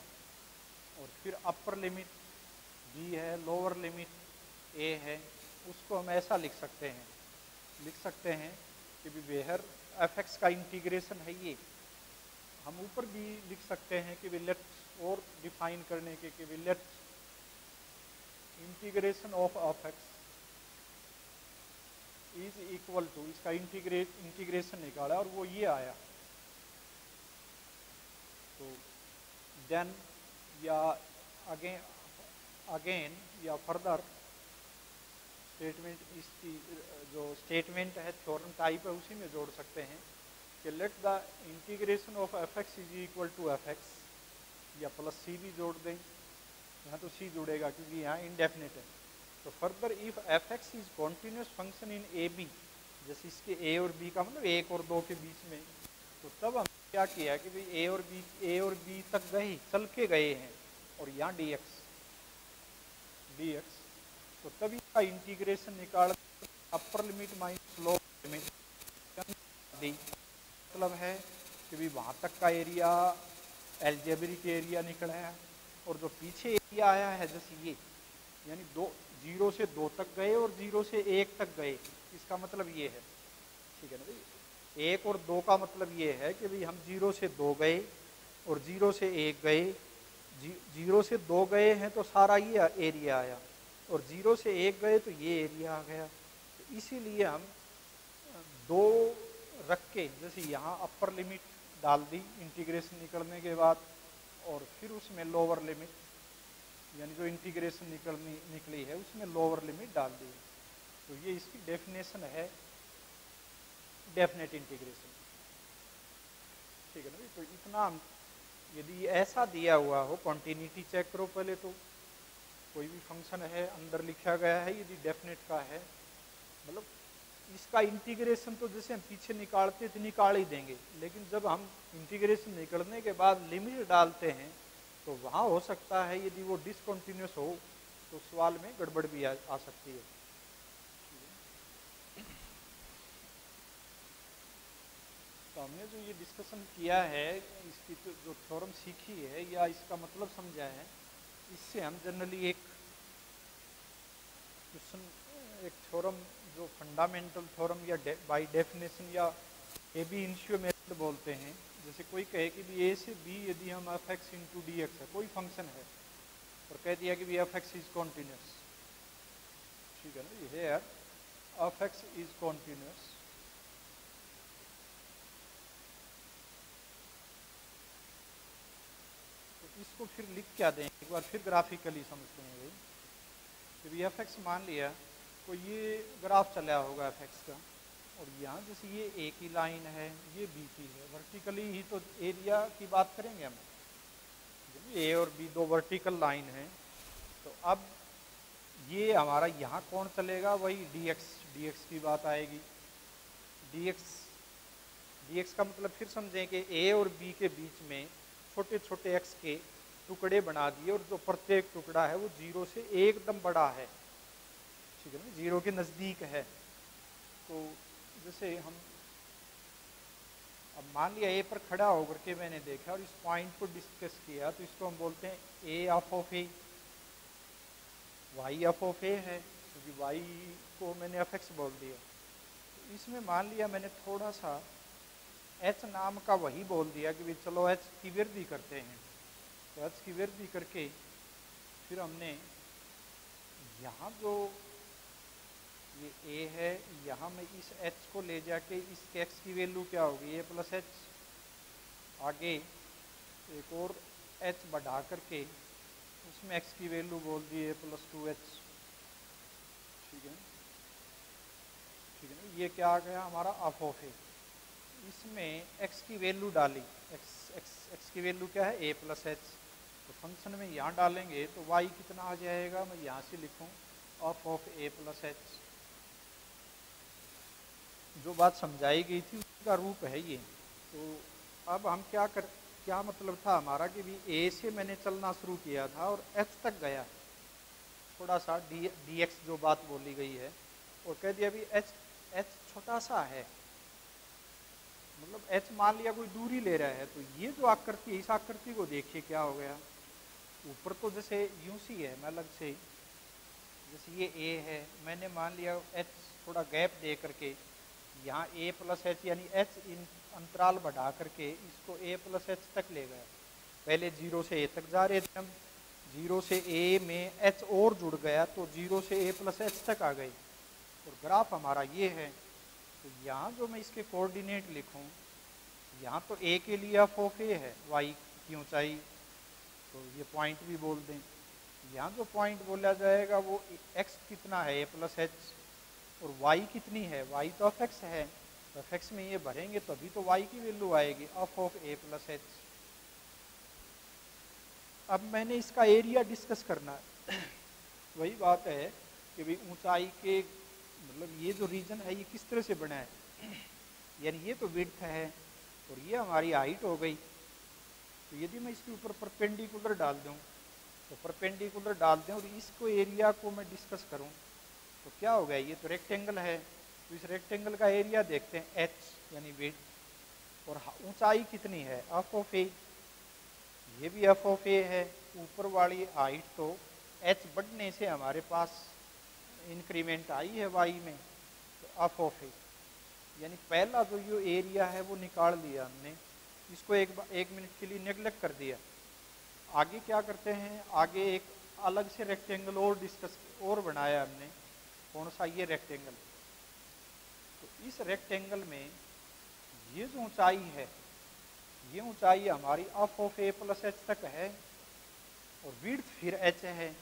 और फिर अपर लिमिट b है, लोअर लिमिट a है, उसको हम ऐसा लिख सकते हैं कि वेयर f(x) का इंटीग्रेशन है ये। हम ऊपर भी लिख सकते हैं कि लेट्स और डिफाइन करने के कि let's integration of f(x) is equal to, इसका इंटीग्रेशन निकाला और वो ये आया। तो देन या अगेन या फर्दर स्टेटमेंट, इसकी जो स्टेटमेंट है थ्योरम टाइप है उसी में जोड़ सकते हैं कि let the integration of f(x) is equal to f(x), या प्लस c भी जोड़ दें, यहाँ तो c जुड़ेगा क्योंकि यहाँ इनडेफिनेट है। तो further if f(x) is continuous function in a b, जैसे इसके a और b का मतलब 1 और 2 के बीच में, तो तब हम क्या किया कि भाई a और b तक चल के गए हैं और यहाँ dx, तो तभी का इंटीग्रेशन निकाल upper limit minus lower limit, मतलब है कि भी वहाँ तक का एरिया एल्जेब्रिक एरिया निकला है, और जो पीछे एरिया आया है जैसे ये, यानी 0 से 2 तक गए और 0 से 1 तक गए, इसका मतलब ये है, ठीक है ना भाई। 1 और 2 का मतलब ये है कि भाई हम 0 से 2 गए और 0 से 1 गए, 0 से 2 गए हैं तो सारा ये एरिया आया, और 0 से 1 गए तो ये एरिया आ गया। तो इसीलिए हम 2 रख के, जैसे यहाँ अपर लिमिट डाल दी इंटीग्रेशन निकलने के बाद, और फिर उसमें लोअर लिमिट, यानी जो इंटीग्रेशन निकली है उसमें लोअर लिमिट डाल दी। तो ये इसकी डेफिनेशन है डेफिनेट इंटीग्रेशन, ठीक है ना भाई। तो इतना हम, यदि ऐसा दिया हुआ हो, कॉन्टिन्यूटी चेक करो पहले तो, कोई भी फंक्शन है अंदर लिखा गया है, यदि डेफिनेट का है, मतलब इसका इंटीग्रेशन तो जैसे हम पीछे निकालते थे निकाल ही देंगे, लेकिन जब हम इंटीग्रेशन निकलने के बाद लिमिट डालते हैं तो वहाँ हो सकता है यदि वो डिसकंटिन्यूस हो तो सवाल में गड़बड़ भी आ सकती है। तो हमने जो ये डिस्कशन किया है, इसकी जो थ्योरम सीखी है या इसका मतलब समझा है, इससे हम जनरली एक क्वेश्चन, एक थ्योरम जो फंडामेंटल थ्योरम या बाय डेफिनेशन या एबी इनिशियो मेथड बोलते हैं, जैसे कोई कहे कि भी ए से बी यदि हम F x into d x है, कोई फंक्शन है, और कह दिया कि भी एफ एक्स इज कॉन्टिन्यूस, ठीक है ना, ये है एफ एक्स इज कॉन्टिन्यूस, इसको फिर लिख क्या दें, एक बार फिर ग्राफिकली समझते हैं भाई। तो एफ एक्स मान लिया, तो ये ग्राफ चला होगा एफ एक्स का, और यहाँ जैसे ये ए की लाइन है, ये बी की है, वर्टिकली ही तो एरिया की बात करेंगे हम, ए और बी 2 वर्टिकल लाइन है। तो अब ये हमारा यहाँ कौन चलेगा, वही डी एक्स की बात आएगी। डी एक्स का मतलब फिर समझें कि ए और बी के बीच में छोटे छोटे एक्स के टुकड़े बना दिए, और जो प्रत्येक टुकड़ा है वो 0 से एकदम बड़ा है, ठीक है ना, 0 के नज़दीक है। तो जैसे हम अब मान लिया ए पर खड़ा होकर के मैंने देखा और इस पॉइंट को डिस्कस किया, तो इसको हम बोलते हैं A F of A, Y F of A है, क्योंकि वाई को मैंने एफ एक्स बोल दिया। तो इसमें मान लिया मैंने थोड़ा सा एच नाम का वही बोल दिया कि भाई चलो एच की वृद्धि करते हैं, तो एच की वृद्धि करके फिर हमने यहाँ जो ये ए है, यहाँ मैं इस एच को ले जाके इस एक्स की वैल्यू क्या होगी, ए प्लस एच, आगे एक और एच बढ़ा करके उसमें एक्स की वैल्यू बोल दी ए प्लस 2h, ठीक है, ठीक है ना। ये क्या आ गया हमारा एफ ऑफ ए, इसमें एक्स की वैल्यू डाली, एक्स की वैल्यू क्या है, ए प्लस एच, तो फंक्शन में यहाँ डालेंगे तो वाई कितना आ जाएगा, मैं यहाँ से लिखूँ F of A plus H. जो बात समझाई गई थी उसका रूप है ये। तो अब हम क्या मतलब था हमारा कि भी ए से मैंने चलना शुरू किया था और एच तक गया, थोड़ा सा डी एक्स जो बात बोली गई है, और कह दिया भी एच छोटा सा है, मतलब एच मान लिया कोई दूरी ले रहा है। तो ये जो आकृति है, इस आकृति को देखिए क्या हो गया, ऊपर तो जैसे यूं सी है, मैं अलग से, जैसे ये ए है, मैंने मान लिया एच थोड़ा गैप दे करके यहाँ ए प्लस एच यानी एच इन अंतराल बढ़ा करके इसको ए प्लस एच तक ले गया। पहले 0 से ए तक जा रहे थे हम, 0 से ए में एच और जुड़ गया तो 0 से ए प्लस एच तक आ गई, और ग्राफ हमारा ये है। तो यहाँ जो मैं इसके कोऑर्डिनेट लिखूँ, यहाँ तो ए के लिए एफ ऑफ ए है, वाई की ऊंचाई, तो ये पॉइंट भी बोल दें। यहाँ जो पॉइंट बोला जाएगा वो एक्स कितना है, ए प्लस एच, और वाई कितनी है, वाई तो एफ एक्स है, तो एफ एक्स में ये भरेंगे तभी तो वाई की वैल्यू आएगी, F of A plus H. अब मैंने इसका एरिया डिस्कस करना है वही बात है कि भाई ऊंचाई के मतलब ये जो रीजन है ये किस तरह से बना है, यानी ये तो विड्थ है और ये हमारी हाइट हो गई। तो यदि मैं इसके ऊपर परपेंडिकुलर डाल दूं, तो परपेंडिकुलर डाल दें और इसको एरिया को मैं डिस्कस करूं तो क्या हो गया, ये तो रेक्टेंगल है, तो इस रेक्टेंगल का एरिया देखते हैं एच यानी विड्थ, और ऊंचाई कितनी है, एफ ऑफ ए, ये भी एफ ऑफ ए है। ऊपर वाली हाइट तो एच बढ़ने से हमारे पास इंक्रीमेंट आई है वाई में, तो एफ ऑफ ए, यानी पहला जो ये एरिया है वो निकाल लिया हमने, इसको एक मिनट के लिए नेग्लेक्ट कर दिया। आगे क्या करते हैं, आगे एक अलग से रेक्टेंगल और डिस्कस और बनाया हमने, कौन सा, ये रेक्टेंगल। तो इस रेक्टेंगल में ये जो ऊंचाई है, ये ऊंचाई हमारी F of A plus H तक है और विड्थ फिर एच है।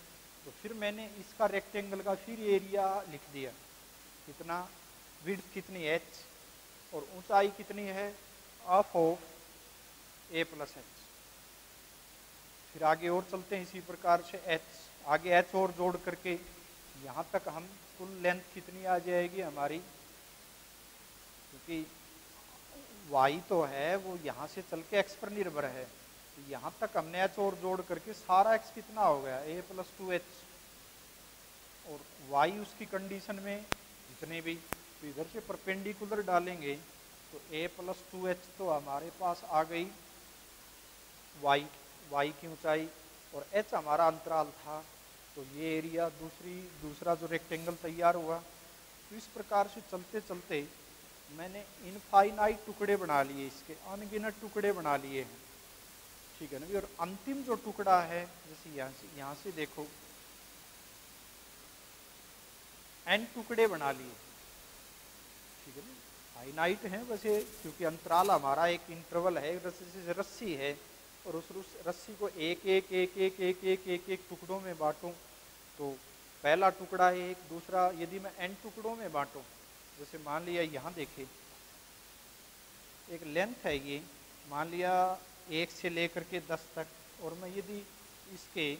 तो फिर मैंने इसका रेक्टेंगल का फिर एरिया लिख दिया, कितना, विड्थ कितनी एच और ऊंचाई कितनी है F of A plus H. फिर आगे और चलते हैं इसी प्रकार से, एच आगे एच और जोड़ करके यहाँ तक हम कुल लेंथ कितनी आ जाएगी हमारी, क्योंकि वाई तो है वो यहाँ से चल के एक्स पर निर्भर है, तो यहाँ तक हमने एच और जोड़ करके सारा एक्स कितना हो गया, ए प्लस 2h, और वाई उसकी कंडीशन में जितने भी, तो इधर से परपेंडिकुलर डालेंगे तो a प्लस 2h तो हमारे पास आ गई वाई की ऊंचाई, और h हमारा अंतराल था, तो ये एरिया दूसरा जो रेक्टेंगल तैयार हुआ। तो इस प्रकार से चलते चलते मैंने इनफाइनाइट टुकड़े बना लिए, इसके अनगिनत टुकड़े बना लिए हैं, ठीक है ना भी। और अंतिम जो टुकड़ा है, जैसे यहाँ से देखो n टुकड़े बना लिए, ठीक है ना, फाइनाइट है वैसे, क्योंकि अंतराल हमारा एक इंटरवल है, रस्सी है, और उस रस्सी को एक एक एक एक एक एक एक एक टुकड़ों में बांटूं, तो पहला टुकड़ा है एक, दूसरा यदि मैं n टुकड़ों में बांटूं, जैसे मान लिया यहाँ देखिए एक लेंथ है ये, मान लिया 1 से लेकर के 10 तक, और मैं यदि इसके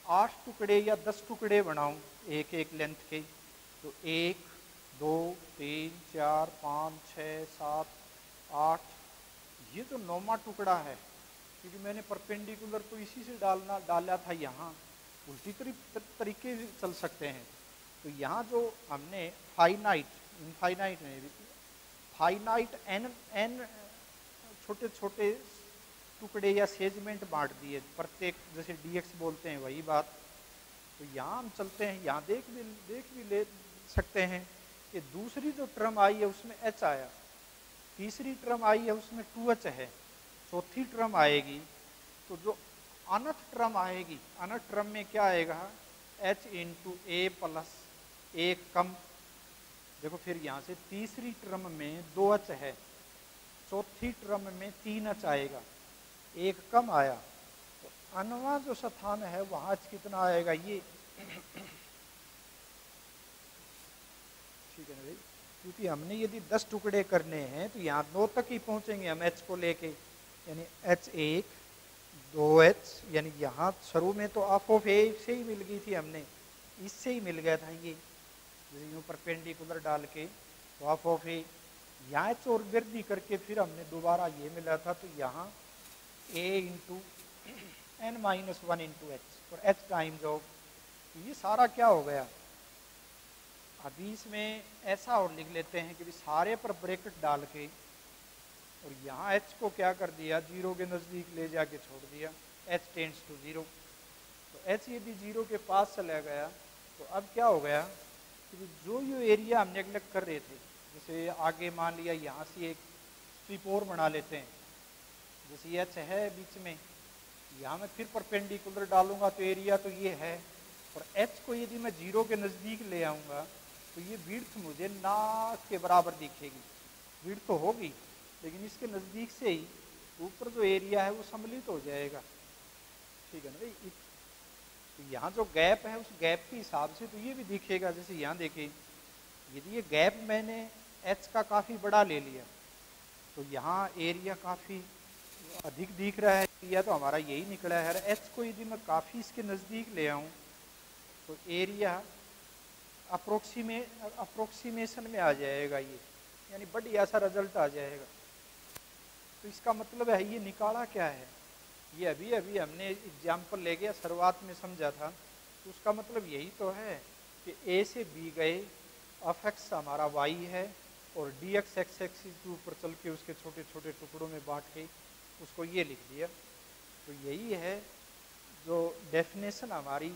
8 टुकड़े या 10 टुकड़े बनाऊं एक एक लेंथ के, तो 1 2 3 4 5 6 7 8, ये तो 9वां टुकड़ा है, क्योंकि मैंने परपेंडिकुलर तो इसी से डाला था, यहाँ उल्टी तरीके से चल सकते हैं। तो यहाँ जो हमने इनफाइनाइट n छोटे छोटे टुकड़े या सेगमेंट बांट दिए, प्रत्येक जैसे dx बोलते हैं वही बात। तो यहाँ हम चलते हैं, यहाँ देख भी ले सकते हैं कि दूसरी जो टर्म आई है उसमें h आया, तीसरी टर्म आई है उसमें 2h है, चौथी टर्म आएगी तो जो अनथ टर्म आएगी, अनथ टर्म में क्या आएगा, h इंटू ए प्लस एक कम। देखो फिर यहाँ से तीसरी टर्म में 2h है, चौथी टर्म में 3h आएगा, एक कम आया, तो अनवा जो स्थान है वहां कितना आएगा ये ठीक है ना भाई, क्योंकि हमने यदि 10 टुकड़े करने हैं तो यहाँ 2 तक ही पहुंचेंगे हम h को लेके, यानी h1 2h, यानी यहाँ शुरू में तो एफ ऑफ ए से ही मिल गई थी हमने, इससे ही मिल गया था ये, जैसे यूँ परपेंडिकुलर डाल के, तो एफ ऑफ ए यहाँ h और वृद्धि करके फिर हमने दोबारा ये मिला था, तो यहाँ a into n minus 1 into h और h टाइम्स ऑफ, तो ये सारा क्या हो गया। अभी इसमें ऐसा और लिख लेते हैं कि भी सारे पर ब्रैकेट डाल के, और यहाँ h को क्या कर दिया, 0 के नज़दीक ले जाके छोड़ दिया, h टेंड्स टू 0, तो h यदि 0 के पास चला गया तो अब क्या हो गया कि जो ये एरिया हम नेगलेक्ट कर रहे थे, जैसे आगे मान लिया यहाँ से एक स्ट्रिप और बना लेते हैं, जैसे h है बीच में, यहाँ मैं फिर परपेंडिकुलर डालूंगा तो एरिया तो ये है, और h को यदि मैं 0 के नज़दीक ले आऊँगा तो ये विड्थ मुझे ना के बराबर दिखेगी, विड्थ तो होगी लेकिन इसके नज़दीक से ही ऊपर जो एरिया है वो सम्मिलित हो जाएगा, ठीक है ना भाई। तो यहाँ जो गैप है उस गैप के हिसाब से तो ये भी दिखेगा, जैसे यहाँ देखिए यदि ये गैप मैंने h का काफ़ी बड़ा ले लिया तो यहाँ एरिया काफ़ी अधिक दिख रहा है, या तो हमारा यही निकला है। h को यदि मैं काफ़ी इसके नज़दीक ले आऊँ तो एरिया अप्रोक्सीमेशन में आ जाएगा, ये यानी बढ़िया सा रिजल्ट आ जाएगा। तो इसका मतलब है ये निकाला क्या है, ये अभी अभी हमने एग्जाम्पल ले गया, शुरुआत में समझा था, तो उसका मतलब यही तो है कि a से b गए, एफ एक्स हमारा y है और dx x एक्सिस के ऊपर चल के उसके छोटे छोटे टुकड़ों में बांट के उसको ये लिख दिया। तो यही है जो डेफिनेशन हमारी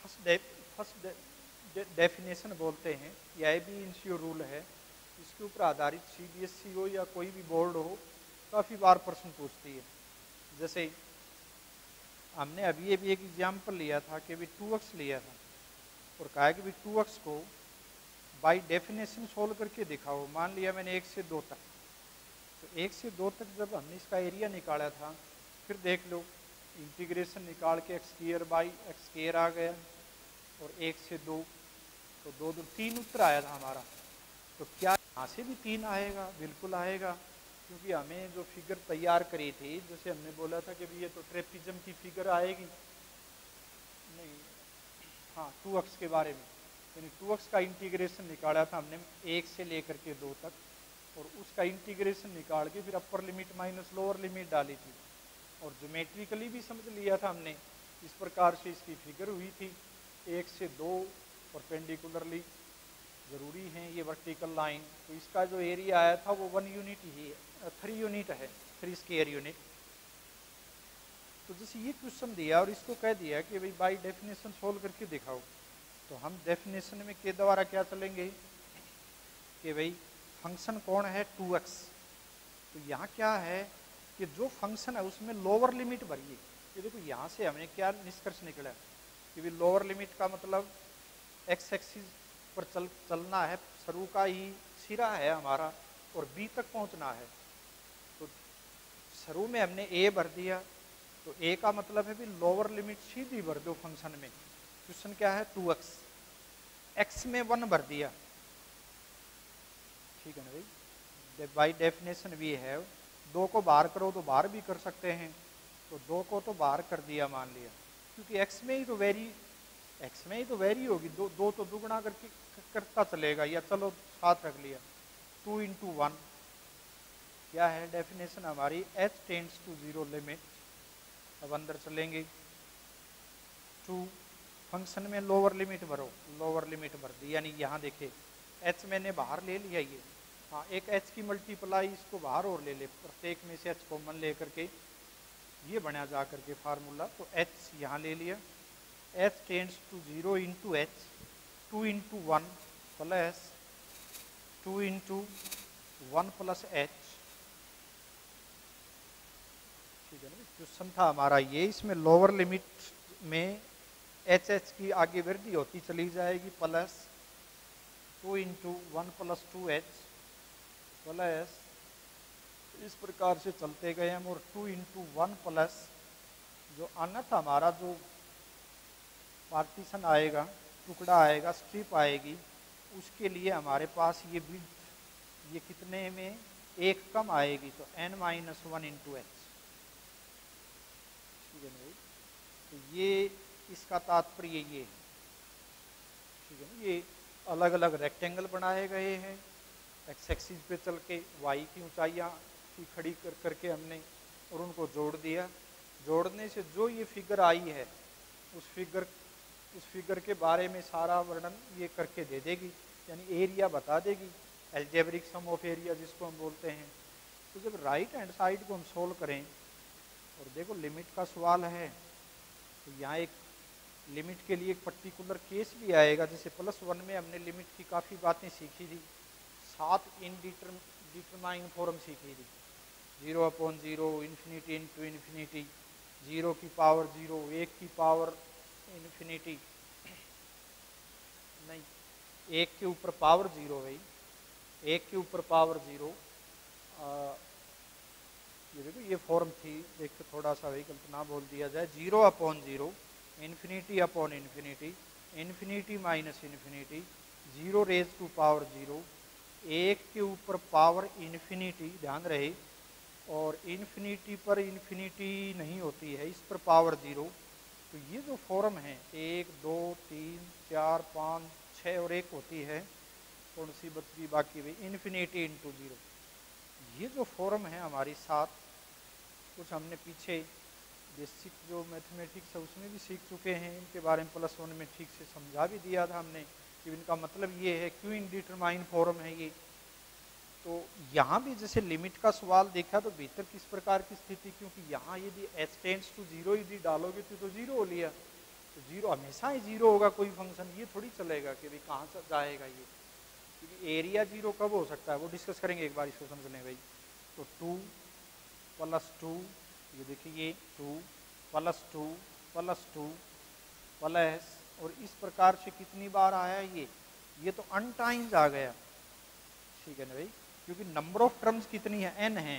फर्स्ट डेफिनेशन बोलते हैं, या भी इनसियो रूल है। इसके ऊपर आधारित सीबीएसई हो या कोई भी बोर्ड हो काफ़ी बार प्रश्न पूछती है। जैसे हमने अभी एक एग्जाम्पल लिया था कि भी 2x लिया था और कहा कि भी 2x को बाय डेफिनेशन सोल्व करके दिखाओ। मान लिया मैंने 1 से 2 तक, तो 1 से 2 तक जब हमने इसका एरिया निकाला था, फिर देख लो इंटीग्रेशन निकाल के एक्स स्क्वायर आ गया, और 1 से 2 तो 2 2 3 उत्तर आया था हमारा। तो क्या यहाँ से भी 3 आएगा? बिल्कुल आएगा, क्योंकि हमें जो फिगर तैयार करी थी, जैसे हमने बोला था कि भी ये तो ट्रेपिज्म की फिगर आएगी नहीं, हाँ 2x के बारे में, यानी 2x का इंटीग्रेशन निकाला था हमने 1 से लेकर के 2 तक, और उसका इंटीग्रेशन निकाल के फिर upper limit minus lower limit डाली थी, और ज्योमेट्रिकली भी समझ लिया था हमने। इस प्रकार से इसकी फिगर हुई थी 1 से 2 परपेंडिकुलरली जरूरी है ये वर्टिकल लाइन। तो इसका जो एरिया आया था वो 1 यूनिट ही है, 3 यूनिट है, 3 स्क्वायर यूनिट। तो जैसे ये क्वेश्चन दिया और इसको कह दिया कि भाई बाय डेफिनेशन सोल्व करके दिखाओ, तो हम डेफिनेशन में के द्वारा क्या चलेंगे कि भाई फंक्शन कौन है 2x। तो यहाँ क्या है कि जो फंक्शन है उसमें लोअर लिमिट भरिए। ये देखो यहाँ से हमें क्या निष्कर्ष निकला कि भाई लोअर लिमिट का मतलब एक्स एक्सिस पर चलना है, शुरू का ही सिरा है हमारा और बी तक पहुंचना है। तो शुरू में हमने ए भर दिया, तो ए का मतलब है भी लोअर लिमिट सीधी भर दो फंक्शन में। क्वेश्चन क्या है 2x, x में 1 भर दिया, ठीक है ना भाई। बाई डेफिनेशन भी है 2 को बाहर करो तो बाहर भी कर सकते हैं, तो 2 को तो बाहर कर दिया मान लिया, क्योंकि x में ही तो वेरी होगी, दो तो दुगुना करके करता चलेगा, या चलो साथ रख लिया 2 × 1। क्या है डेफिनेशन हमारी h टेंड्स टू 0 लिमिट। अब अंदर चलेंगे 2 फंक्शन में लोअर लिमिट भरो, लोअर लिमिट भर दी, यानी यहाँ देखिए h मैंने बाहर ले लिया ये, हाँ एक h की मल्टीप्लाई इसको बाहर और ले ले, प्रत्येक में से h कॉमन ले करके ये बना जा करके फार्मूला। तो h यहाँ ले लिया, h tends to 0 × h, 2 × 1 plus 2 × 1 plus h, ठीक है ना। क्वेश्चन था हमारा ये, इसमें लोअर लिमिट में एच की आगे वृद्धि होती चली जाएगी, प्लस 2 × 1 प्लस 2h प्लस इस प्रकार से चलते गए हम, और 2 × 1 प्लस जो अन्यथा हमारा जो पार्टीशन आएगा, टुकड़ा आएगा, स्ट्रिप आएगी, उसके लिए हमारे पास ये विड्थ ये कितने में 1 कम आएगी, तो n - 1 × h, ठीक है ना। तो ये इसका तात्पर्य ये है, ठीक है ना। ये अलग अलग रेक्टेंगल बनाए गए हैं, एक्स एक्सिस पे चल के वाई की ऊंचाइयाँ की खड़ी कर करके हमने और उनको जोड़ दिया। जोड़ने से जो ये फिगर आई है उस फिगर के बारे में सारा वर्णन ये करके दे देगी, यानी एरिया बता देगी, एल्जेब्रिक सम ऑफ एरिया जिसको हम बोलते हैं। तो जब राइट हैंड साइड को हम सोल्व करें, और देखो लिमिट का सवाल है, तो यहाँ एक लिमिट के लिए एक पर्टिकुलर केस भी आएगा। जैसे +1 में हमने लिमिट की काफ़ी बातें सीखी थी, 7 इनडिटरमाइन फॉर्म सीखी थी, 0/0, इन्फिनिटी इंटू इन्फिनिटी, 0 की पावर 0, 1 की पावर इन्फिनिटी, नहीं 1 के ऊपर पावर 0 भाई, 1 के ऊपर पावर 0। ये देखो ये फॉर्म थी, एक तो थोड़ा सा वही गलत ना बोल दिया जाए, 0/0, infinity upon infinity, infinity minus infinity, 0 raise to power 0, 1 के ऊपर पावर इन्फिनिटी, ध्यान रहे, और इन्फिनिटी पर इन्फिनिटी नहीं होती है, इस पर पावर 0। तो ये जो फॉर्म है 1 2 3 4 5 6 और 1 होती है, कौन सी बच गई बाकी भाई, इन्फिनिटी इंटू 0। ये जो फॉर्म है हमारी 7, कुछ हमने पीछे बेसिक जो मैथमेटिक्स है उसमें भी सीख चुके हैं, इनके बारे में +1 में ठीक से समझा भी दिया था हमने कि इनका मतलब ये है, क्यों इनडिटरमाइन फॉर्म है ये, तो यहाँ भी जैसे लिमिट का सवाल देखा तो भीतर किस प्रकार की स्थिति, क्योंकि यहाँ यदि h टेंड्स टू 0 यदि डालोगे तो 0 हो लिया, तो 0 हमेशा ही 0 होगा कोई फंक्शन, ये थोड़ी चलेगा कि भाई कहाँ से जाएगा ये, क्योंकि एरिया 0 कब हो सकता है वो डिस्कस करेंगे एक बार, इसको समझ लें भाई। तो 2 + 2, ये देखिए ये 2 + 2 + 2 प्लस, और इस प्रकार से कितनी बार आया ये तो n टाइम्स आ गया, ठीक है ना भाई, क्योंकि नंबर ऑफ टर्म्स कितनी है, n है।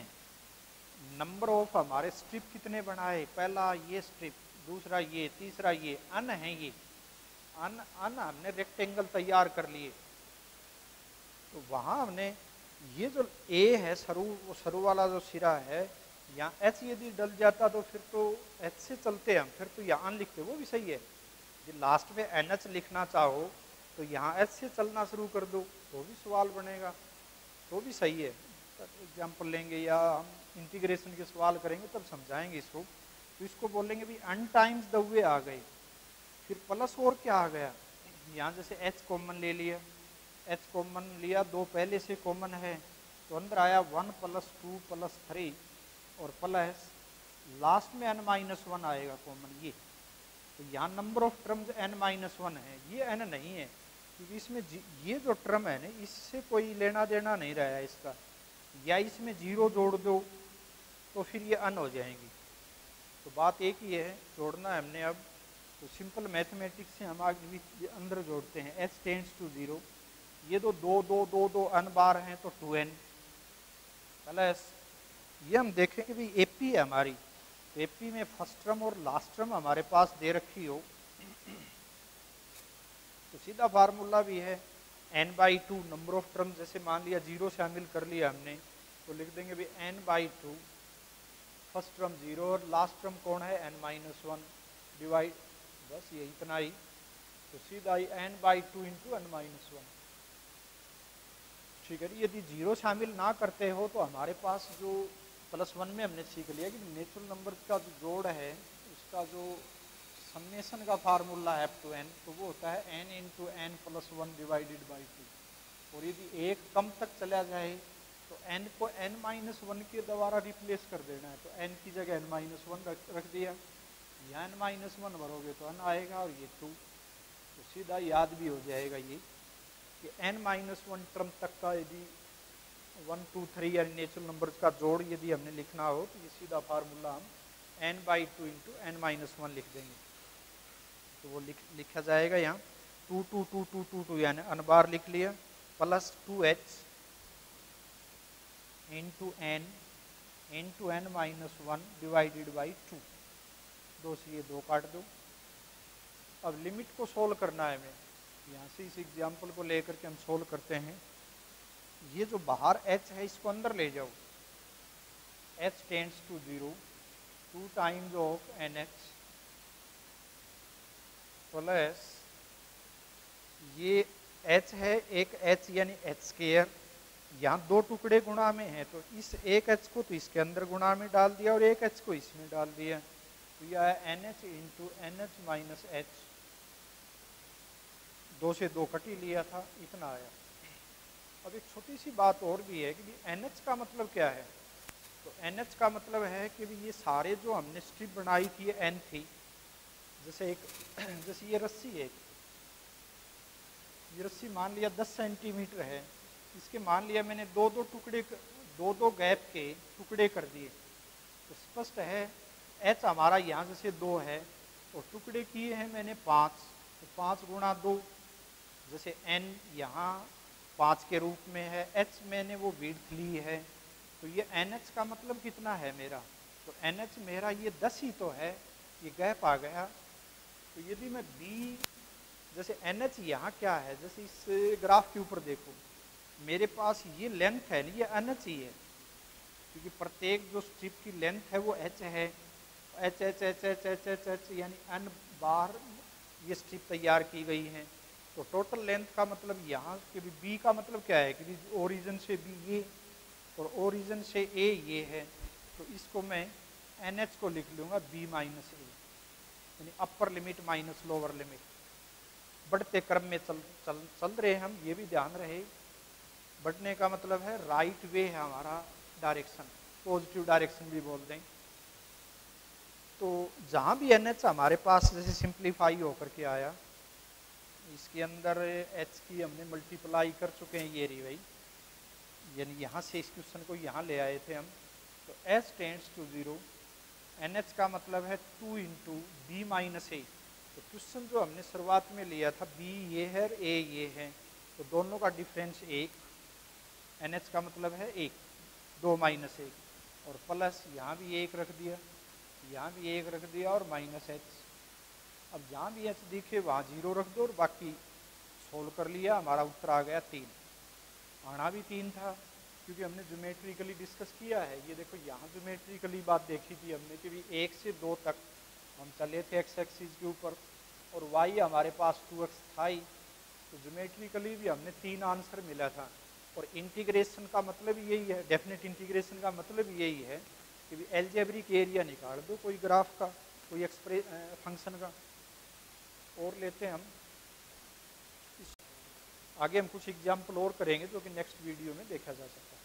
नंबर ऑफ हमारे स्ट्रिप कितने बनाए, पहला ये स्ट्रिप, दूसरा ये, तीसरा ये, n है ये n हमने रेक्टेंगल तैयार कर लिए। तो वहां हमने ये जो a है सरू वाला जो सिरा है, यहाँ h यदि डल जाता तो फिर तो h से चलते हम, फिर तो यहाँ लिखते, वो भी सही है। यदि लास्ट में NH लिखना चाहो तो यहाँ h से चलना शुरू कर दो तो भी सवाल बनेगा, तो भी सही है। एग्जाम्पल लेंगे या हम इंटीग्रेशन के सवाल करेंगे तब समझाएंगे इसको। तो इसको बोलेंगे भी n टाइम्स द वे आ गए, फिर प्लस और क्या आ गया, यहाँ जैसे h कॉमन ले लिया, h कॉमन लिया, 2 पहले से कॉमन है तो अंदर आया 1 + 2 + 3 और प्लस लास्ट में n-1 आएगा कॉमन ये। तो यहाँ नंबर ऑफ टर्म्स n-1 है, ये n नहीं है क्योंकि इसमें ये जो टर्म है ना इससे कोई लेना देना नहीं रहा है इसका, या इसमें 0 जोड़ दो तो फिर ये n हो जाएंगी। तो बात एक ही है, जोड़ना है हमने अब। तो सिंपल मैथमेटिक्स से हम आगे भी अंदर जोड़ते हैं, h टेंड्स टू 0, ये तो 2 2 2 2 n बार हैं तो 2n प्लस ये हम देखेंगे भी एपी है हमारी, तो एपी में फर्स्ट टर्म और लास्ट टर्म हमारे पास दे रखी हो तो सीधा फार्मूला भी है n/2 नंबर ऑफ टर्म, जैसे मान लिया 0 शामिल कर लिया हमने तो लिख देंगे भी n/2, फर्स्ट टर्म 0 और लास्ट टर्म कौन है n-1 डिवाइड, बस ये इतना ही, तो सीधा ही n/2 × n-1, ठीक है। यदि 0 शामिल ना करते हो तो हमारे पास जो +1 में हमने सीख लिया कि नेचुरल नंबर का जो जोड़ है उसका जो समेशन का फार्मूला है up to n, तो वो होता है n × n+1 डिवाइडेड बाई 2, और यदि एक कम तक चला जाए तो n को n-1 के द्वारा रिप्लेस कर देना है, तो n की जगह n-1 रख दिया, यहाँ n-1 भरोगे तो n आएगा और ये 2, तो सीधा याद भी हो जाएगा ये कि n-1 टर्म तक का यदि 1 2 3 यानी नेचुरल नंबर्स का जोड़ यदि हमने लिखना हो तो ये सीधा फार्मूला हम n/2 × n-1 लिख देंगे, तो वो लिखा जाएगा यहाँ 2 2 2 2 2 2 यानी n बार लिख लिया plus 2h × n × n-1 divided by 2, 2 से ये 2 काट दो। अब लिमिट को सोल्व करना है हमें, यहाँ से इस एग्जाम्पल को लेकर के हम सोल्व करते हैं। ये जो बाहर h है इसको अंदर ले जाओ, h tends to 0, 2 times of nh plus ये h है एक h यानी h², यहाँ 2 टुकड़े गुणा में है तो इस एक h को तो इसके अंदर गुणा में डाल दिया और एक h को इसमें डाल दिया, तो यह है nh × nh - h, 2 से 2 कट ही लिया था, इतना आया। अब एक छोटी सी बात और भी है कि NH का मतलब क्या है, तो NH का मतलब है कि ये सारे जो हमने स्ट्रिप बनाई थी N थी, जैसे ये रस्सी है, ये रस्सी मान लिया 10 सेंटीमीटर है, इसके मान लिया मैंने 2-2 टुकड़े 2-2 गैप के टुकड़े कर दिए, तो स्पष्ट है H हमारा यहाँ जैसे 2 है और टुकड़े किए हैं मैंने 5, तो 5 × 2, जैसे N यहाँ 5 के रूप में है, H मैंने वो विड्थ ली है, तो ये NH का मतलब कितना है मेरा, तो NH मेरा ये 10 ही तो है, ये गैप आ गया। तो यदि मैं B, जैसे NH यहाँ क्या है, जैसे इस ग्राफ के ऊपर देखो मेरे पास ये लेंथ है, ये NH ही है, क्योंकि प्रत्येक जो स्ट्रिप की लेंथ है वो H है, H H H H H H H यानी N बार ये स्ट्रिप तैयार की गई है। तो टोटल लेंथ का मतलब यहाँ कि बी का मतलब क्या है कि ओरिजिन से बी ये और ओरिजिन से ए ये है, तो इसको मैं NH को लिख लूँगा B - a, यानी upper limit minus lower limit. बढ़ते क्रम में चल रहे हम, ये भी ध्यान रहे, बढ़ने का मतलब है राइट वे है हमारा डायरेक्शन, पॉजिटिव डायरेक्शन भी बोल दें। तो जहाँ भी एन एच हमारे पास जैसे सिंप्लीफाई होकर के आया, इसके अंदर एच की हमने मल्टीप्लाई कर चुके हैं, ये रही भाई, यानी यहाँ से इस क्वेश्चन को यहाँ ले आए थे हम। तो h tends to 0, n h का मतलब है 2 इंटू बी माइनस ए। तो क्वेश्चन जो हमने शुरुआत में लिया था बी ये है और ए ये है, तो दोनों का डिफरेंस 1, एन एच का मतलब है 1, 2 माइनस 1, और प्लस यहाँ भी 1 रख दिया, यहाँ भी 1 रख दिया, और माइनस एच। अब जहाँ भी एच दिखे वहाँ 0 रख दो और बाकी सोल्व कर लिया, हमारा उत्तर आ गया 3। आना भी 3 था क्योंकि हमने ज्योमेट्रिकली डिस्कस किया है। ये देखो यहाँ ज्योमेट्रिकली बात देखी थी हमने कि भी 1 से 2 तक हम चले थे एक्स एक्सिस के ऊपर, और वाई हमारे पास 2x था ही, तो ज्योमेट्रिकली भी हमने 3 आंसर मिला था। और इंटीग्रेशन का मतलब यही है, डेफिनेट इंटीग्रेशन का मतलब यही है कि भी एल्जेब्रिक एरिया निकाल दो कोई ग्राफ का, कोई फंक्शन का। और लेते हैं हम आगे, हम कुछ एग्जाम्पल और करेंगे जो कि नेक्स्ट वीडियो में देखा जा सकता है।